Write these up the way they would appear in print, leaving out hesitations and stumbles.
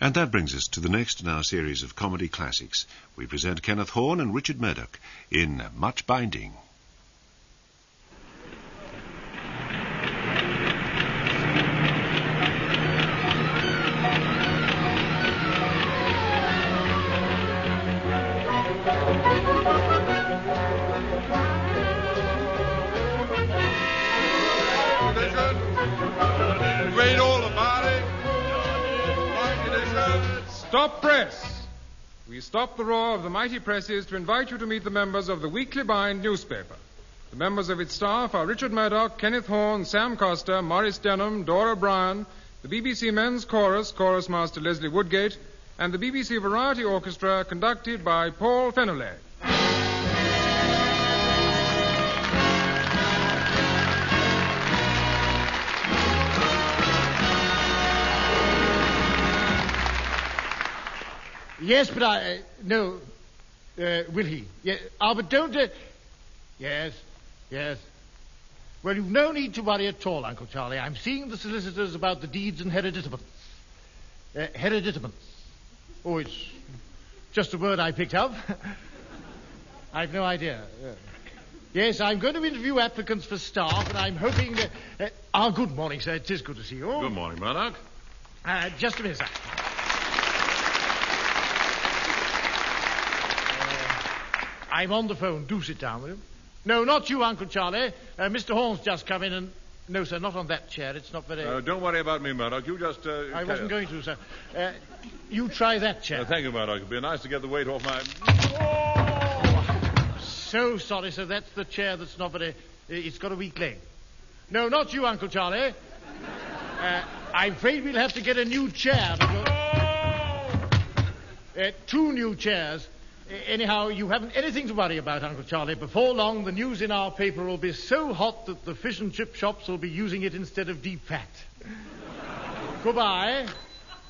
And that brings us to the next in our series of comedy classics. We present Kenneth Horne and Richard Murdoch in Much-Binding. Stop press! We stop the roar of the mighty presses to invite you to meet the members of the Weekly Bind newspaper. The members of its staff are Richard Murdoch, Kenneth Horne, Sam Coster, Maurice Denham, Dora Bryan, the BBC Men's Chorus, Chorus Master Leslie Woodgate, and the BBC Variety Orchestra, conducted by Paul Feneley. Yes, but no, will he? Yeah, but don't, yes. Well, you've no need to worry at all, Uncle Charlie. I'm seeing the solicitors about the deeds and hereditaments. Hereditaments. Oh, it's just a word I picked up. I've no idea. Yes, I'm going to interview applicants for staff, and I'm hoping that... good morning, sir. It is good to see you. Good morning, Murdoch. Just a minute, sir. I'm on the phone. Do sit down with him. No, not you, Uncle Charlie. Mr. Horne's just come in and... No, sir, not on that chair. It's not very... Don't worry about me, Murdoch. You just... I wasn't going to, sir. You try that chair. Thank you, Murdoch. It'd be nice to get the weight off my... Oh! So sorry, sir. That's the chair that's not very... It's got a weak leg. No, not you, Uncle Charlie. I'm afraid we'll have to get a new chair. Because... 2 new chairs. Anyhow, you haven't anything to worry about, Uncle Charlie. Before long, the news in our paper will be so hot that the fish and chip shops will be using it instead of deep fat. Goodbye.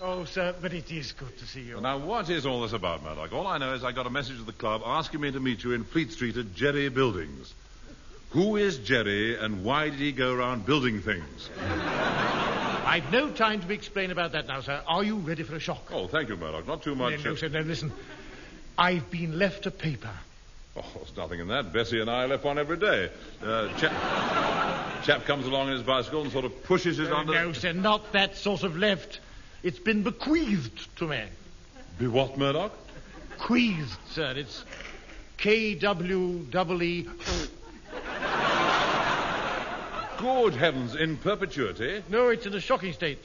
Oh, sir, but it is good to see you. Now, what is all this about, Murdoch? All I know is I got a message at the club asking me to meet you in Fleet Street at Jerry Buildings. Who is Jerry, and why did he go around building things? I've no time to explain about that now, sir. Are you ready for a shock? Oh, thank you, Murdoch. Not too much... No, sir, no, listen. I've been left a paper. Oh, there's nothing in that. Bessie and I left one every day. Chap comes along in his bicycle and sort of pushes it under... No, sir, not that sort of left. It's been bequeathed to me. Be what, Murdoch? Bequeathed, sir. It's K-W-E-E. Good heavens, in perpetuity? No, it's in a shocking state.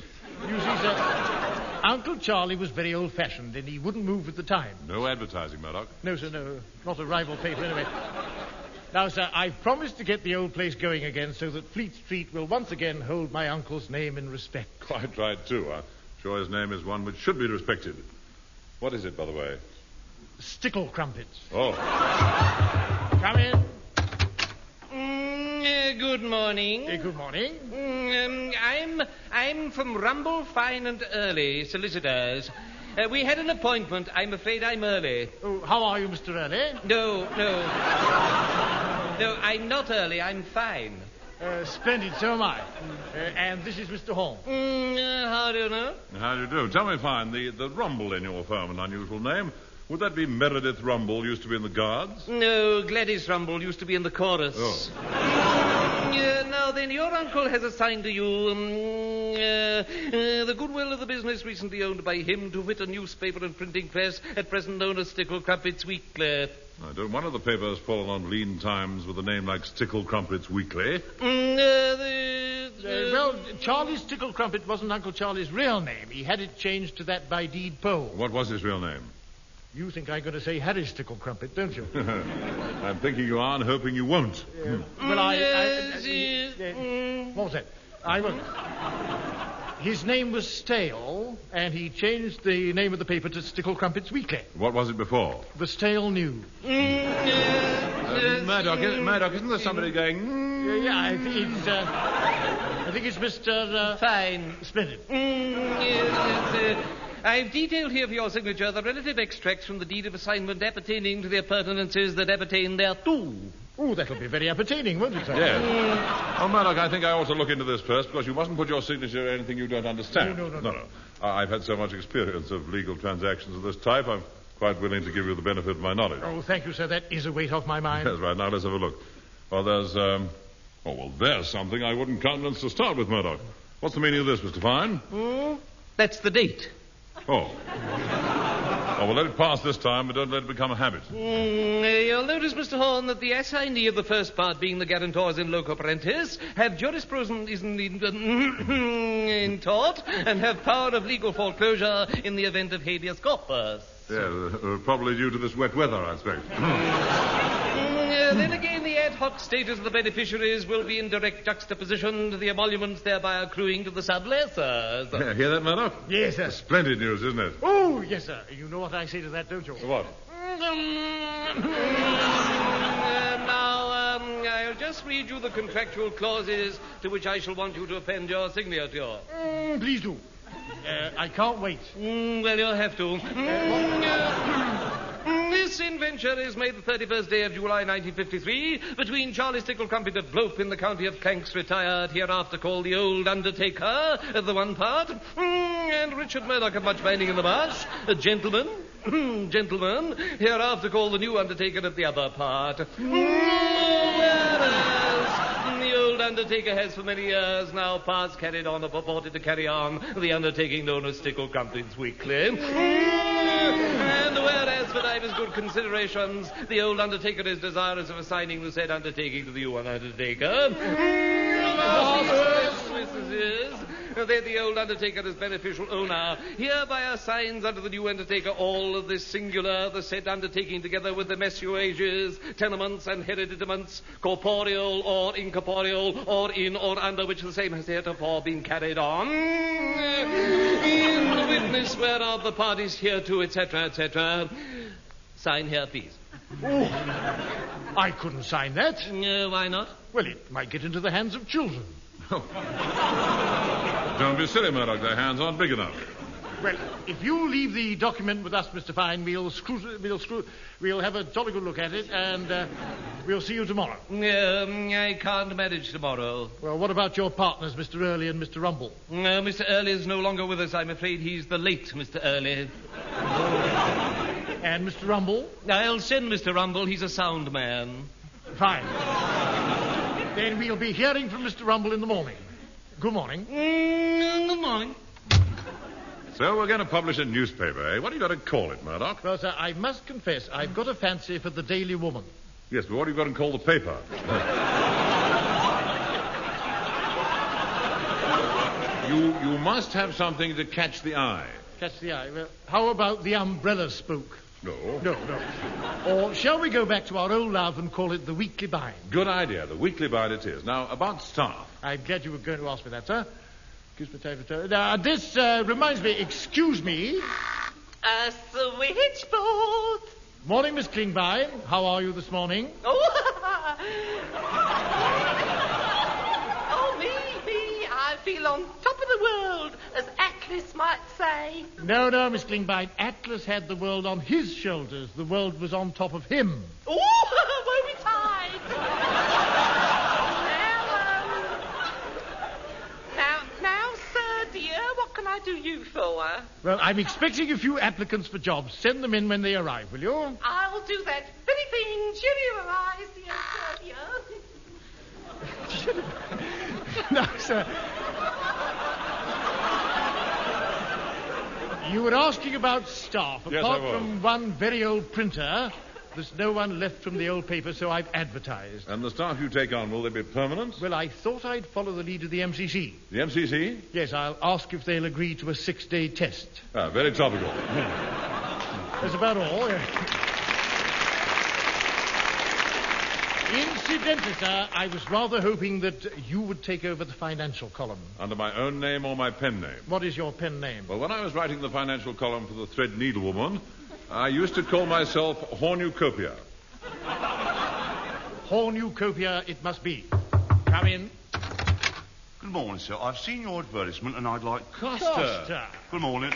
You see, sir... Uncle Charlie was very old-fashioned, and he wouldn't move with the time. No advertising, Murdoch. No, sir, no. Not a rival paper, anyway. Now, sir, I've promised to get the old place going again so that Fleet Street will once again hold my uncle's name in respect. Quite right, too. I'm sure his name is one which should be respected. What is it, by the way? Stickle crumpets. Oh. Come in. Good morning. Good morning. I'm from Rumble, Fine and Early, solicitors. We had an appointment. I'm afraid I'm early. Oh, how are you, Mr. Early? No, I'm not early. I'm fine. Splendid, so am I. And this is Mr. Horne. How do you know? How do you do? Tell me, Fine, the Rumble in your firm, an unusual name. Would that be Meredith Rumble, used to be in the Guards? No, Gladys Rumble used to be in the chorus. Oh. Now then, your uncle has assigned to you the goodwill of the business recently owned by him, to wit a newspaper and printing press, at present known as Stickle Crumpets Weekly. Don't one of the papers fallen on lean times with a name like Stickle Crumpets Weekly? Well, Charlie Stickle Crumpet wasn't Uncle Charlie's real name. He had it changed to that by deed poll. What was his real name? You think I'm going to say Harry Stickle Crumpet, don't you? I'm thinking you are and hoping you won't. Well, what was that? I won't. His name was Stale, and he changed the name of the paper to Stickle Crumpets Weekly. What was it before? The Stale News. Murdoch, isn't there somebody going... Yeah, I think it's Mr... Fine. Splendid. I've detailed here for your signature the relative extracts from the deed of assignment appertaining to the appurtenances that appertain thereto. Oh, that'll be very entertaining, won't it, sir? Yes. Oh, Murdoch, I think I ought to look into this first, because you mustn't put your signature in anything you don't understand. No. I've had so much experience of legal transactions of this type, I'm quite willing to give you the benefit of my knowledge. Oh, thank you, sir. That is a weight off my mind. Yes, right. Now, let's have a look. Well, there's something I wouldn't countenance to start with, Murdoch. What's the meaning of this, Mr. Fine? That's the date. Oh. Oh, well, let it pass this time, but don't let it become a habit. You'll notice, Mr. Horne, that the assignee of the first part, being the guarantors in loco parentis, have jurisprudence in tort and have power of legal foreclosure in the event of habeas corpus. Yeah, probably due to this wet weather, I expect. Then again, the ad hoc status of the beneficiaries will be in direct juxtaposition to the emoluments thereby accruing to the sublessors. Yeah, hear that, Murdoch? Yes, sir. Splendid news, isn't it? Oh, yes, sir. You know what I say to that, don't you? What? Now, I'll just read you the contractual clauses to which I shall want you to append your signature. Please do. I can't wait. Well, you'll have to. This inventure is made the 31st day of July 1953 between Charlie Stickle Crumpet of Blope in the county of Clanks, retired, hereafter called the Old Undertaker, the one part, and Richard Murdoch of Much-Binding-in-the-Marsh, a gentleman, hereafter called the New Undertaker of the other part. Whereas the Old Undertaker has for many years now past carried on or purported to carry on the undertaking known as Stickle Crumpet's Weekly. And whereas for divers good considerations, the Old Undertaker is desirous of assigning the said undertaking to the new Undertaker. That the Old Undertaker as beneficial owner hereby assigns unto the new Undertaker all of this singular, the said undertaking, together with the messuages, tenements, and hereditaments, corporeal or incorporeal, or in or under which the same has heretofore been carried on, in witness whereof the parties hereto, etc., etc. Sign here, please. Oh, I couldn't sign that. Why not? Well, it might get into the hands of children. Don't be silly, Murdoch. Their hands aren't big enough. Well, if you leave the document with us, Mr. Fine, we'll have a jolly good look at it, and we'll see you tomorrow. I can't manage tomorrow. Well, what about your partners, Mr. Early and Mr. Rumble? Mr. Early is no longer with us, I'm afraid. He's the late Mr. Early. And Mr. Rumble? I'll send Mr. Rumble. He's a sound man. Fine. Then we'll be hearing from Mr. Rumble in the morning. Good morning. Good morning. So we're going to publish a newspaper, eh? What are you going to call it, Murdoch? Well, sir, I must confess, I've got a fancy for the Daily Woman. Yes, but what are you going to call the paper? You must have something to catch the eye. Catch the eye. Well, how about the Umbrella Spook? No. No. Or shall we go back to our old love and call it the Weekly Bind? Good idea. The Weekly Bind it is. Now, about staff. I'm glad you were going to ask me that, sir. Now, this reminds me, excuse me. A switchboard. Morning, Miss Klingbein. How are you this morning? Oh, me. I feel on top of the world, as Atlas might say. No, Miss Klingbein. Atlas had the world on his shoulders. The world was on top of him. Oh, woe betide. Now, sir, dear, what can I do you for? Well, I'm expecting a few applicants for jobs. Send them in when they arrive, will you? I'll do that very thing. Cheerio, eyes, dear, No, sir. You were asking about staff. Yes, Apart I was. from one very old printer, there's no one left from the old paper, so I've advertised. And the staff you take on, will they be permanent? Well, I thought I'd follow the lead of the MCC. The MCC? Yes, I'll ask if they'll agree to a 6-day test. Ah, very topical. That's about all. Incidentally, sir, I was rather hoping that you would take over the financial column. Under my own name or my pen name? What is your pen name? Well, when I was writing the financial column for the Thread Needle Woman, I used to call myself Hornucopia. Hornucopia it must be. Come in. Good morning, sir. I've seen your advertisement and I'd like... Costa. Good morning.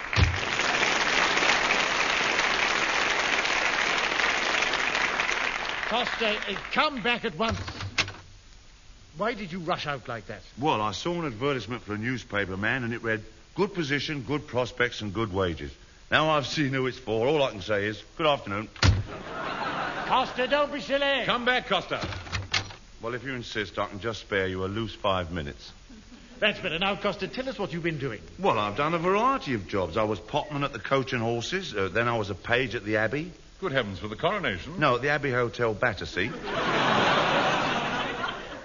Costa, come back at once. Why did you rush out like that? Well, I saw an advertisement for a newspaper, man, and it read, good position, good prospects, and good wages. Now I've seen who it's for. All I can say is, good afternoon. Costa, don't be silly. Come back, Costa. Well, if you insist, I can just spare you a loose 5 minutes. That's better. Now, Costa, tell us what you've been doing. Well, I've done a variety of jobs. I was potman at the Coach and Horses. Then I was a page at the Abbey. Good heavens, for the coronation. No, at the Abbey Hotel, Battersea.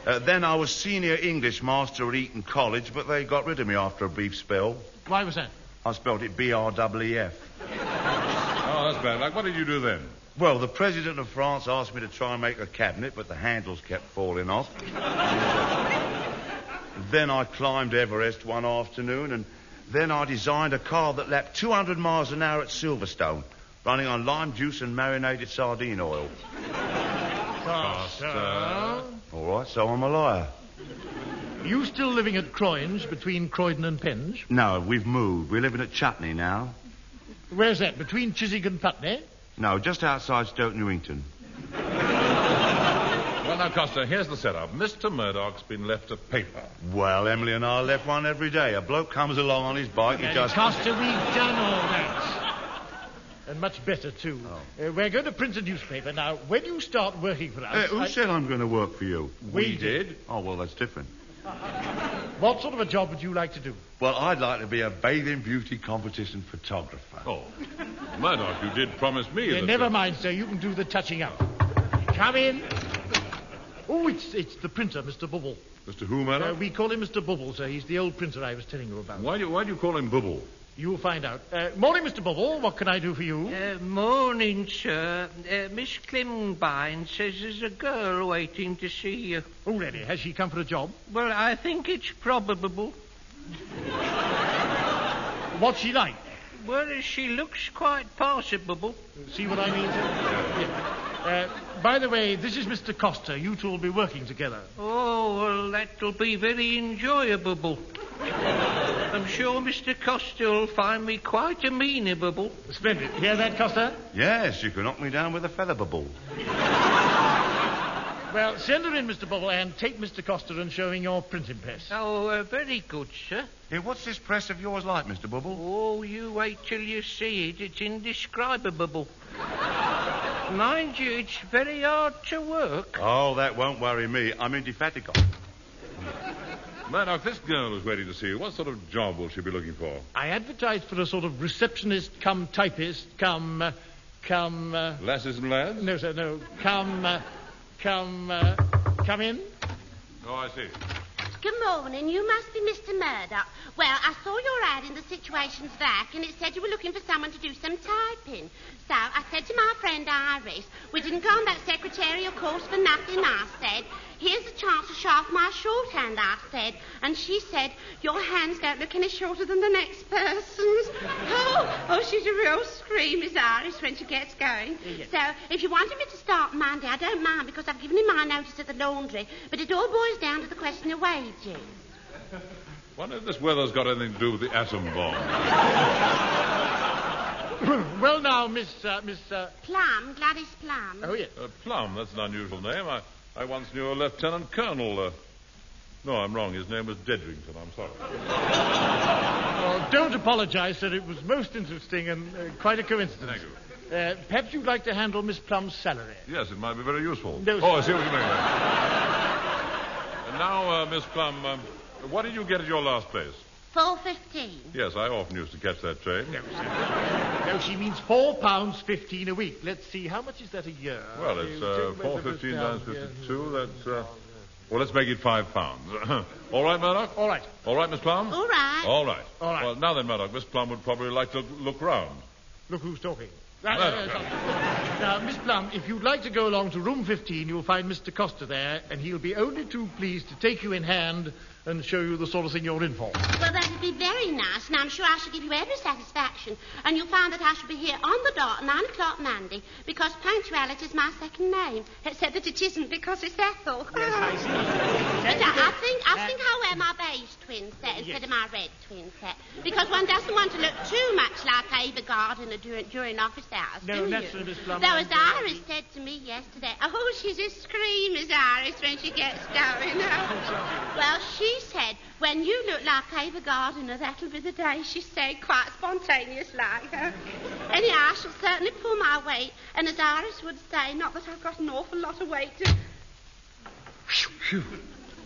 Then I was senior English master at Eton College, but they got rid of me after a brief spell. Why was that? I spelled it B-R-E-E-F. Oh, that's bad. Like, what did you do then? Well, the President of France asked me to try and make a cabinet, but the handles kept falling off. Then I climbed Everest one afternoon, and then I designed a car that lapped 200 miles an hour at Silverstone, running on lime juice and marinated sardine oil. Costa. All right, so I'm a liar. You still living at Croydon, between Croydon and Penge? No, we've moved. We're living at Chutney now. Where's that, between Chiswick and Putney? No, just outside Stoke Newington. Well, now, Costa, here's the setup. Mr. Murdoch's been left a paper. Well, Emily and I left one every day. A bloke comes along on his bike, he just... Costa, we've done all that. And much better, too. Oh. We're going to print a newspaper. Now, when you start working for us... who said I'm going to work for you? We did. Oh, well, that's different. What sort of a job would you like to do? Well, I'd like to be a bathing beauty competition photographer. Oh, Murdoch, you did promise me that... Never mind, sir. You can do the touching up. Come in. Oh, it's the printer, Mr. Bubble. Mr. Who, Murdoch? We call him Mr. Bubble, sir. He's the old printer I was telling you about. Why do you call him Bubble? You'll find out. Morning, Mr. Bubble. What can I do for you? Morning, sir. Miss Klimbine says there's a girl waiting to see you. Oh, really? Has she come for a job? Well, I think it's probable. What's she like? Well, she looks quite passable. See what I mean, sir? Yeah. By the way, this is Mr. Costa. You two will be working together. Oh, well, that'll be very enjoyable. I'm sure Mr. Costa will find me quite amenable. Splendid. Hear that, Costa? Yes, you can knock me down with a feather bubble. Well, send her in, Mr. Bubble, and take Mr. Costa and show him your printing press. Oh, very good, sir. Hey, what's this press of yours like, Mr. Bubble? Oh, you wait till you see it. It's indescribable. Mind you, it's very hard to work. Oh, that won't worry me. I'm indefatigable. Murdoch, this girl is waiting to see you. What sort of job will she be looking for? I advertised for a sort of receptionist come typist come... Lasses and lads? No, sir, no. Come in. Oh, I see. Good morning. You must be Mr. Murdoch. Well, I saw your ad in the Situations Vac, and it said you were looking for someone to do some typing. So I said to my friend Iris, we didn't go on that secretarial course for nothing, I said. Here's a chance to sharpen my shorthand, I said. And she said, your hands don't look any shorter than the next person's. Oh, she's a real scream, is Iris, when she gets going. Yes. So if you wanted me to start Monday, I don't mind, because I've given him my notice at the laundry. But it all boils down to the question of wages. Wonder if this weather's got anything to do with the atom bomb. Well, now, Miss... Plum, Gladys Plum. Oh, yes. Plum, that's an unusual name. I once knew a lieutenant colonel. No, I'm wrong. His name was Dedrington. I'm sorry. Oh, don't apologize, sir. It was most interesting and quite a coincidence. Thank you. Perhaps you'd like to handle Miss Plum's salary. Yes, it might be very useful. No, I see what you mean. And now, Miss Plum, what did you get at your last place? £4.15. Yes, I often used to catch that train. No, she means £4.15 a week. Let's see, how much is that a year? Well, it's 4.15 times 52. That's well, let's make it £5. All right, Murdoch? All right. All right, Miss Plum? All right. All right. All right. Well, now then, Murdoch, Miss Plum would probably like to look round. Look who's talking. Now, Miss Plum, if you'd like to go along to room 15, you'll find Mr. Costa there, and he'll be only too pleased to take you in hand and show you the sort of thing you're in for. Well, that'd be very nice, and I'm sure I shall give you every satisfaction. And you'll find that I shall be here on the dot at 9 o'clock Monday, because punctuality is my second name, except that it isn't because it's Ethel. Yes, I see. But I think I'll wear my beige twin set instead of my red twin set, because one doesn't want to look too much like Ava Gardiner during office hours, No, do naturally, you? Miss Plum. Though, as Iris said to me yesterday, oh, she's as scream as Iris when she gets going. Well, she said, when you look like Ava Gardiner, that'll be the day, she said, quite spontaneous like. Anyhow, I shall certainly pull my weight, and as Iris would say, not that I've got an awful lot of weight to...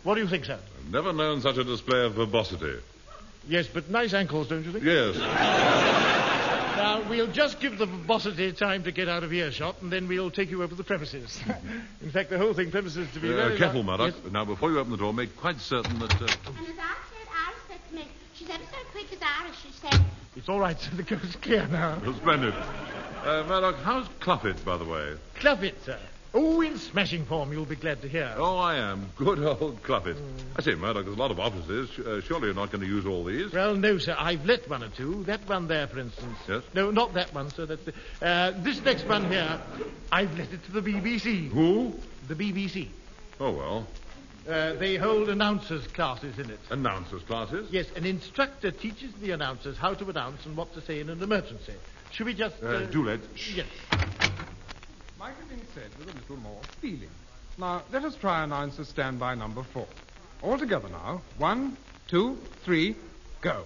What do you think, sir? I've never known such a display of verbosity. Yes, but nice ankles, don't you think? Yes. Now, we'll just give the verbosity time to get out of earshot, and then we'll take you over the premises. In fact, the whole thing premises to be very... Careful, Murdoch. Yes. Now, before you open the door, make quite certain that... And as Iris said to me, she's ever so quick as Iris, she said... It's all right, sir. The coast's clear now. Splendid. Murdoch, how's Cluffit, by the way? Cluffit, sir. Oh, in smashing form, you'll be glad to hear. Oh, I am. Good old Cluffit. I say, Murdoch, there's a lot of offices. Surely you're not going to use all these? Well, no, sir. I've let one or two. That one there, for instance. Yes? No, not that one, sir. That's this next one here, I've let it to the BBC. Who? The BBC. Oh, well. They hold announcers' classes in it. Announcers' classes? Yes, an instructor teaches the announcers how to announce and what to say in an emergency. Should we just... Do let. Yes. Might have been said with a little more feeling. Now, let us try announcer standby number 4. All together now. 1, 2, 3, go.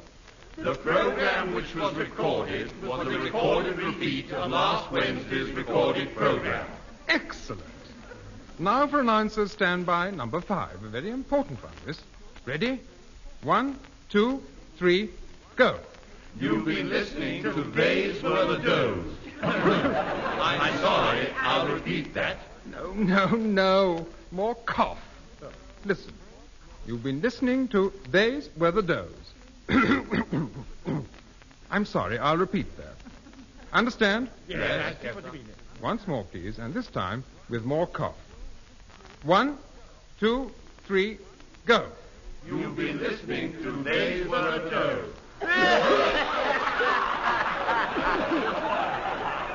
The program which was recorded was a recorded repeat of last Wednesday's recorded program. Excellent. Now for announcer standby number 5. A very important one, this. Ready? 1, 2, 3, go. You've been listening to These Were the Does. I'm sorry, I'll repeat that. No. More cough. Listen. You've been listening to These Were the Does. I'm sorry, I'll repeat that. Understand? Yes, I see what you mean. Once more, please, and this time with more cough. 1, 2, 3, go. You've been listening to These Were the Does.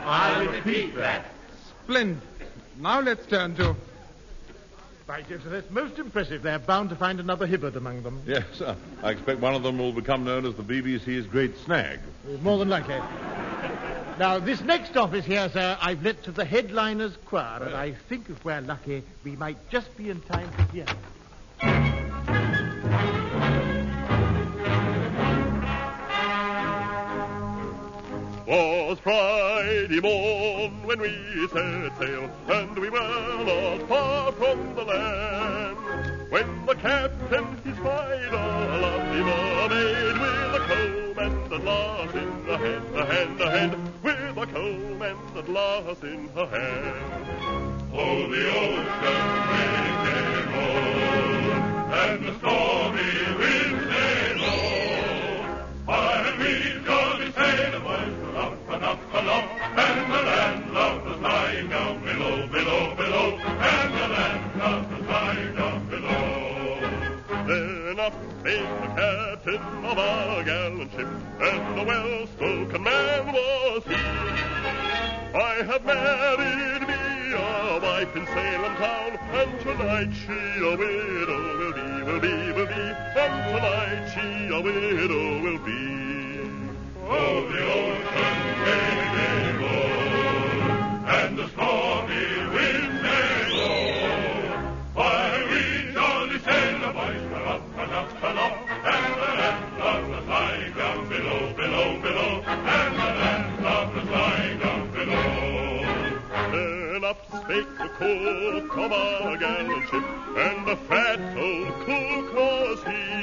I'll repeat that. Splendid. Now let's turn to... By Jove, sir, that's most impressive. They're bound to find another Hibbard among them. Yes, I expect one of them will become known as the BBC's Great Snag. More than likely. Now, this next office here, sir, I've let to the headliners' choir, and I think if we're lucky, we might just be in time to hear. Was Friday morn when we set sail, and we were not far from the land, when the captain he spied a lovely mermaid with a comb and a glass in her hand, with a comb and a glass in her hand. Oh, the ocean waves they roll, and the stormy winds they blow, while we jolly sailors up, and the land lovers lying down below, and the land lovers lying down below. Then up spake the captain of our gallant ship, and a well-spoken man was he. I have married me a wife in Salem town, and tonight she a widow will be, and tonight she a widow will be. Oh, the ocean waves they roll, and the stormy winds they blow, while we jolly sailor boys are up, and the land lovers lying down below, and the land lovers lying down below. Then up spake the cook of our gallant ship, and a fat old cook was he.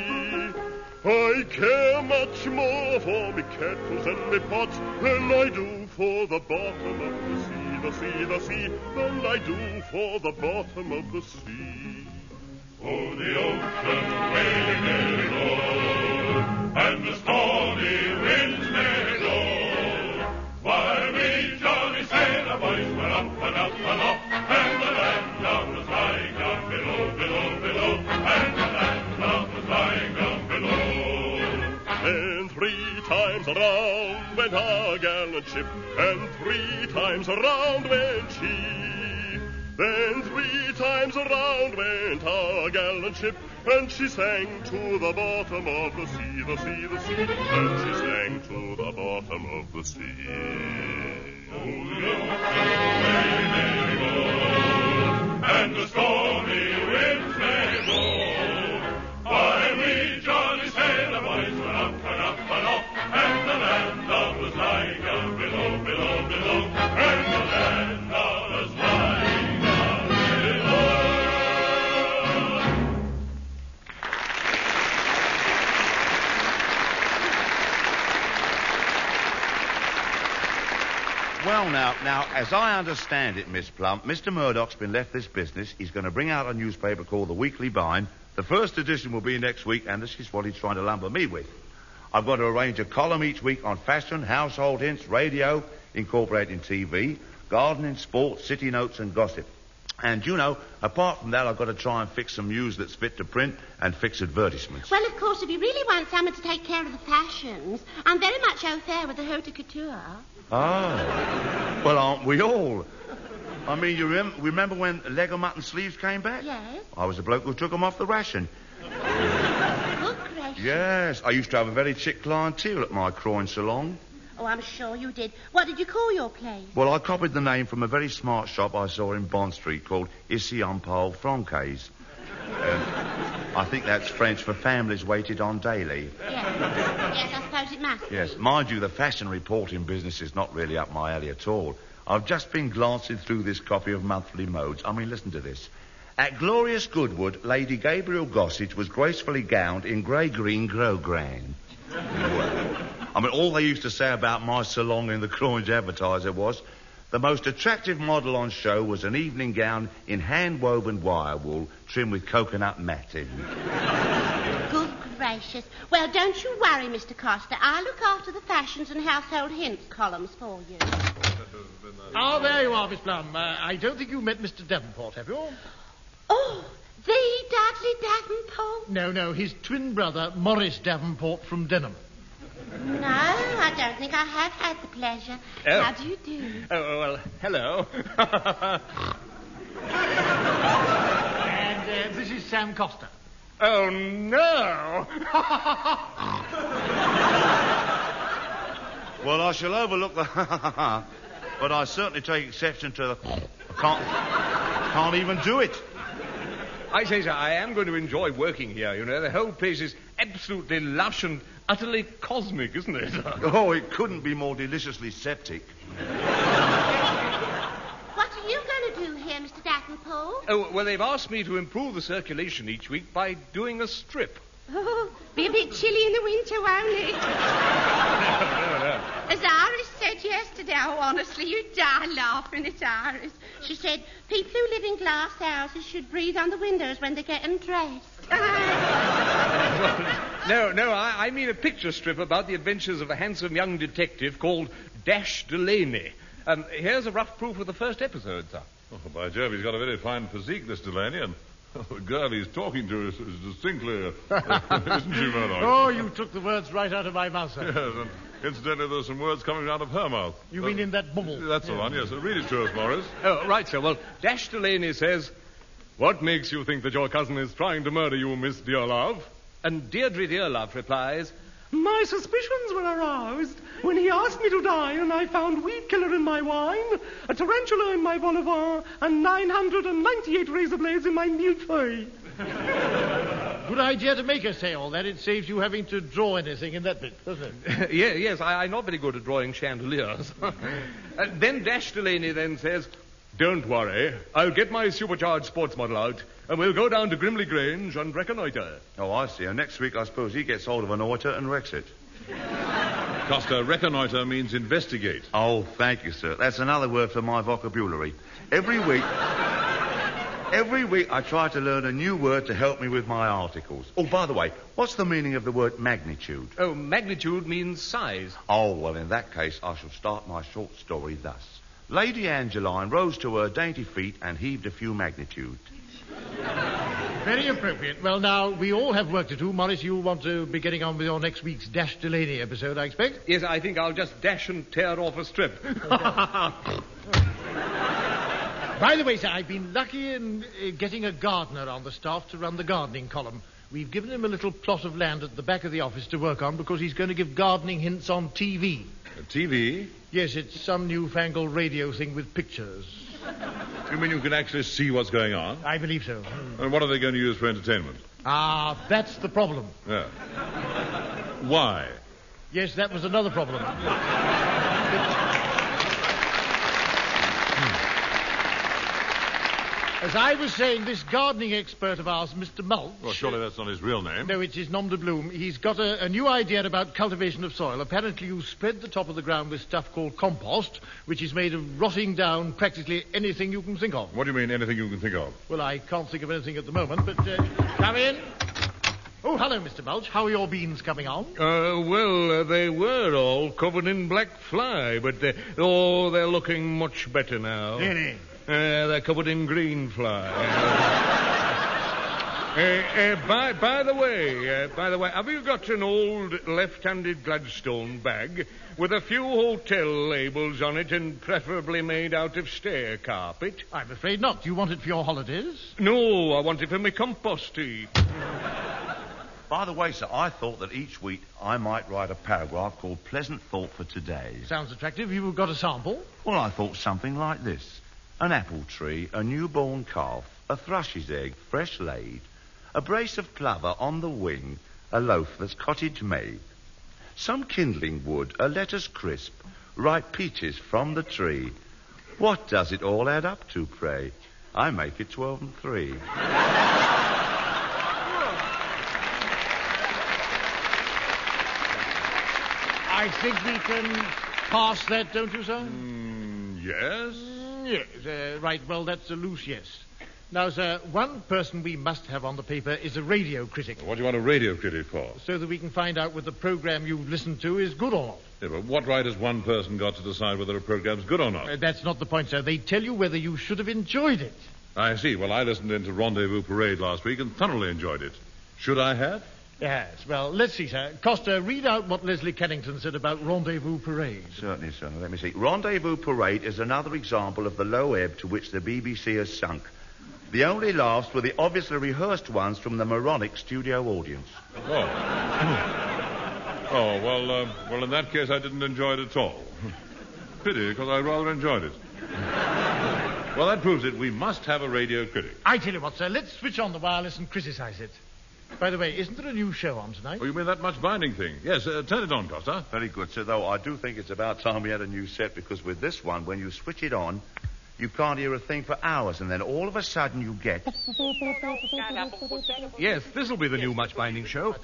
I care much more for me kettles and me pots than I do for the bottom of the sea, than I do for the bottom of the sea. Oh, the ocean waves may roll, and the stormy winds may blow, while we jolly sailor boys were up, and the land lovers lying down below, and the land lovers lying around went our gallant ship, and 3 times around went she. Then 3 times around went our gallant ship, and she sank to the bottom of the sea, the sea, the sea, and she sank to the bottom of the sea. Oh, away may go, and the stormy winds may blow, while we jolly sailor boys went up and up and up, and the land of us lying down below, below, below, and the land of us lying down below. Well, now, as I understand it, Miss Plump, Mr. Murdoch's been left this business. He's going to bring out a newspaper called The Weekly Bind. The first edition will be next week, and this is what he's trying to lumber me with. I've got to arrange a column each week on fashion, household hints, radio, incorporating TV, gardening, sports, city notes, and gossip. And, you know, apart from that, I've got to try and fix some news that's fit to print and fix advertisements. Well, of course, if you really want someone to take care of the fashions, I'm very much au fait with the haute couture. Oh. Well, aren't we all? I mean, you remember when leg of mutton sleeves came back? Yes. I was the bloke who took them off the ration. Good gracious. Yes, I used to have a very chic clientele at my Croydon salon. Oh, I'm sure you did. What did you call your place? Well, I copied the name from a very smart shop I saw in Bond Street called Ici on Paul Francaise. I think that's French for families waited on daily. Yes, I suppose it must. Yes, mind you, the fashion reporting business is not really up my alley at all. I've just been glancing through this copy of Monthly Modes. I mean, listen to this. At glorious Goodwood, Lady Gabriel Gossage was gracefully gowned in grey-green grosgrain. I mean, all they used to say about my salon in the Croydon Advertiser was the most attractive model on show was an evening gown in hand-woven wire wool trimmed with coconut matting. Good gracious. Well, don't you worry, Mr. Costa. I'll look after the fashions and household hints columns for you. Oh, there you are, Miss Plum. I don't think you met Mr. Davenport, have you? Oh, the Dudley Davenport? No, his twin brother, Maurice Davenport from Denham. No, I don't think I have had the pleasure. Oh. How do you do? Oh, well, hello. And this is Sam Costa. Oh, no. Well, I shall overlook the but I certainly take exception to the I can't even do it. I say, sir, I am going to enjoy working here, you know. The whole place is absolutely lush and utterly cosmic, isn't it? Oh, it couldn't be more deliciously septic. What are you going to do here, Mr. Davenport? Oh, well, they've asked me to improve the circulation each week by doing a strip. Oh, be a bit chilly in the winter, won't it? No. As Iris said yesterday, oh, honestly, you'd die laughing at Iris. She said, people who live in glass houses should breathe on the windows when they get undressed. No, I mean a picture strip about the adventures of a handsome young detective called Dash Delaney. Here's a rough proof of the first episode, sir. Oh, by Jove, he's got a very fine physique, this Delaney, and the girl he's talking to is distinctly, isn't she, Murdoch? Oh, you took the words right out of my mouth, sir. Yes, and incidentally, there's some words coming out of her mouth. You mean in that bubble? That's the one, yes. Read it to us, Morris. Oh, right, sir. Well, Dash Delaney says, "What makes you think that your cousin is trying to murder you, Miss Dearlove?" And Deirdre Dearlove replies, "My suspicions were aroused when he asked me to dine and I found weed killer in my wine, a tarantula in my vol au vent, and 998 razor blades in my millefeuille." Good idea to make her say all that. It saves you having to draw anything in that bit, doesn't it? Yes, I'm not very good at drawing chandeliers. Then Dash Delaney then says, "Don't worry, I'll get my supercharged sports model out, and we'll go down to Grimley Grange and reconnoitre." Oh, I see. And next week, I suppose he gets hold of an oiter and wrecks it. Costa, reconnoitre means investigate. Oh, thank you, sir. That's another word for my vocabulary. Every week I try to learn a new word to help me with my articles. Oh, by the way, what's the meaning of the word magnitude? Oh, magnitude means size. Oh, well, in that case, I shall start my short story thus. Lady Angeline rose to her dainty feet and heaved a few magnitude. Very appropriate. Well, now, we all have work to do. Morris, you'll want to be getting on with your next week's Dash Delaney episode, I expect. Yes, I think I'll just dash and tear off a strip. By the way, sir, I've been lucky in getting a gardener on the staff to run the gardening column. We've given him a little plot of land at the back of the office to work on because he's going to give gardening hints on TV. TV? Yes, it's some newfangled radio thing with pictures. You mean you can actually see what's going on? I believe so. And what are they going to use for entertainment? Ah, that's the problem. Yeah. Why? Yes, that was another problem. As I was saying, this gardening expert of ours, Mr. Mulch... Well, surely that's not his real name. No, it's his nom de plume. He's got a new idea about cultivation of soil. Apparently you spread the top of the ground with stuff called compost, which is made of rotting down practically anything you can think of. What do you mean, anything you can think of? Well, I can't think of anything at the moment, but come in. Oh, hello, Mr. Mulch. How are your beans coming on? They were all covered in black fly, but they're looking much better now. Really? They're covered in green fly. By the way, have you got an old left-handed Gladstone bag with a few hotel labels on it and preferably made out of stair carpet? I'm afraid not. Do you want it for your holidays? No, I want it for my compost heap. By the way, sir, I thought that each week I might write a paragraph called Pleasant Thought for Today. Sounds attractive. You've got a sample? Well, I thought something like this. An apple tree, a newborn calf, a thrush's egg, fresh laid, a brace of plover on the wing, a loaf that's cottage made, some kindling wood, a lettuce crisp, ripe peaches from the tree. What does it all add up to, pray? I make it 12 and 3. I think we can pass that, don't you, sir? Yes? Yes, right. Well, that's a loose yes. Now, sir, one person we must have on the paper is a radio critic. What do you want a radio critic for? So that we can find out whether the program you've listened to is good or not. Yeah, but what right has one person got to decide whether a program's good or not? That's not the point, sir. They tell you whether you should have enjoyed it. I see. Well, I listened into Rendezvous Parade last week and thoroughly enjoyed it. Should I have? Yes. Well, let's see, sir. Costa, read out what Leslie Kennington said about Rendezvous Parade. Certainly, sir. Let me see. Rendezvous Parade is another example of the low ebb to which the BBC has sunk. The only laughs were the obviously rehearsed ones from the moronic studio audience. Well, in that case, I didn't enjoy it at all. Pity, because I rather enjoyed it. Well, that proves it. We must have a radio critic. I tell you what, sir, let's switch on the wireless and criticize it. By the way, isn't there a new show on tonight? Oh, you mean that much-binding thing? Yes, turn it on, Costa. Very good, sir, though I do think it's about time we had a new set, because with this one, when you switch it on, you can't hear a thing for hours, and then all of a sudden you get... Yes, this'll be the new Much-Binding show.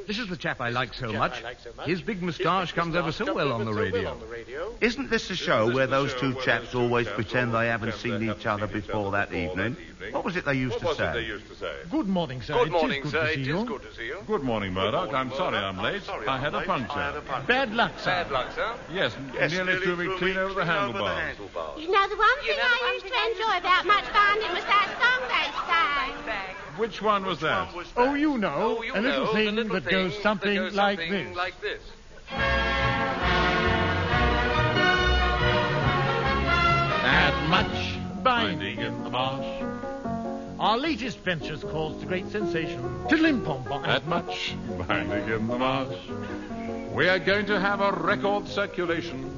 This is the chap I like so much. His big moustache comes over so well on the radio. Isn't this the show where those two chaps always pretend they haven't seen each other before that evening? What was it they used to say? Good morning, sir. Good morning, sir. It is good to see you. Good morning, Murdoch. I'm sorry I'm late. I had a puncture. Bad luck, sir. Bad luck, sir. Yes, nearly threw me clean over the handlebars. You know, the one thing I used to enjoy about Much-Binding was that song they sang. Which one was that? Oh, you know. A little thing that goes something like this. At Much-Binding-in-the-Marsh, our latest venture's caused a great sensation. Tiddling-pom-pom. At Much-Binding-in-the-Marsh, we are going to have a record circulation.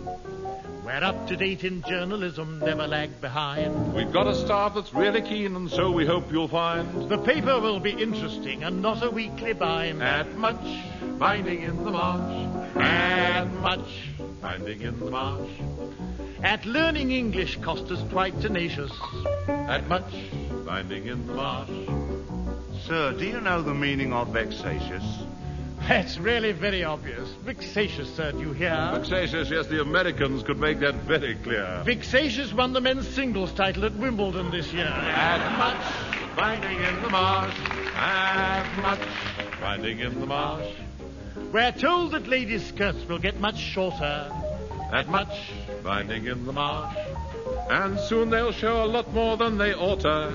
We're up to date in journalism, never lag behind. We've got a staff that's really keen, and so we hope you'll find the paper will be interesting and not a weekly bind. At Much-Binding-in-the-Marsh. At Much-Binding-in-the-Marsh. At learning English cost us quite tenacious. At Much-Binding-in-the-Marsh. Sir, do you know the meaning of vexatious? That's really very obvious. Vexatious, sir, do you hear? Vexatious, yes, the Americans could make that very clear. Vexatious won the men's singles title at Wimbledon this year. At Much-Binding-in-the-Marsh. At Much-Binding-in-the-Marsh. We're told that ladies' skirts will get much shorter. At Much-Binding-in-the-Marsh. And soon they'll show a lot more than they oughta.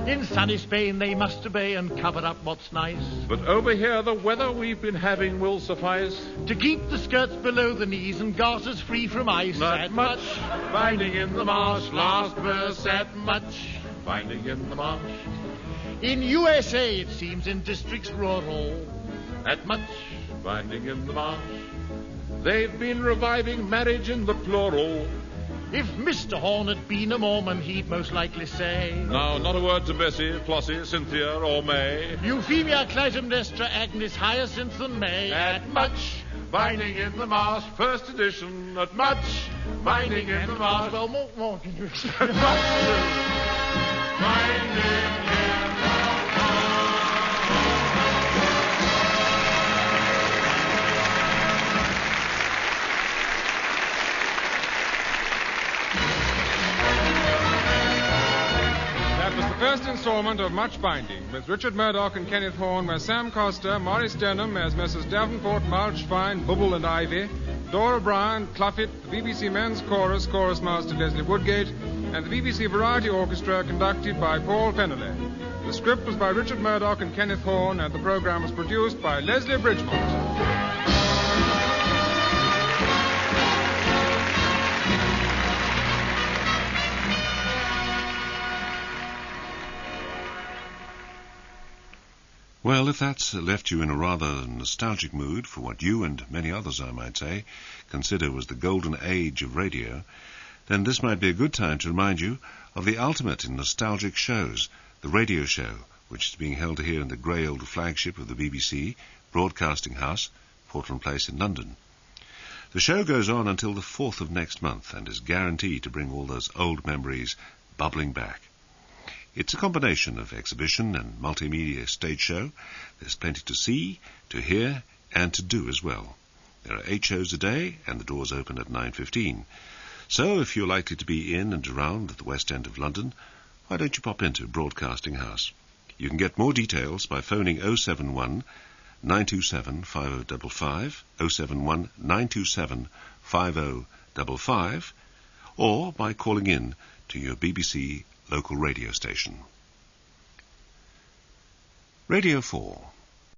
In sunny Spain they must obey and cover up what's nice. But over here the weather we've been having will suffice to keep the skirts below the knees and garters free from ice. At Much-Binding-in-the-Marsh, last verse at Much-Binding-in-the-Marsh. In USA it seems in districts rural, At Much-Binding-in-the-Marsh, they've been reviving marriage in the plural. if Mr. Horne had been a Mormon, he'd most likely say, Now, not a word to Bessie, Flossie, Cynthia, or May. Euphemia, Clytemnestra, Agnes, Hyacinth, and May. At Much-Binding-in-the-Marsh, first edition. At Much-Binding-in-the-Marsh. Well, more can you First installment of Much Binding, with Richard Murdoch and Kenneth Horne, where Sam Coster, Maurice Denham as Messrs. Davenport, March, Fine, Bubble and Ivy, Dora Bryan, Cluffit, the BBC Men's Chorus, Chorus Master Leslie Woodgate, and the BBC Variety Orchestra conducted by Paul Feneley. The script was by Richard Murdoch and Kenneth Horne, and the program was produced by Leslie Bridgemont. Well, if that's left you in a rather nostalgic mood for what you and many others, I might say, consider was the golden age of radio, then this might be a good time to remind you of the ultimate in nostalgic shows, the radio show, which is being held here in the grey old flagship of the BBC, Broadcasting House, Portland Place in London. The show goes on until the 4th of next month and is guaranteed to bring all those old memories bubbling back. It's a combination of exhibition and multimedia stage show. There's plenty to see, to hear, and to do as well. There are 8 shows a day, and the doors open at 9:15. So if you're likely to be in and around at the West End of London, why don't you pop into Broadcasting House? You can get more details by phoning 071 927 5055, 071 927 5055, or by calling in to your BBC local radio station. Radio 4.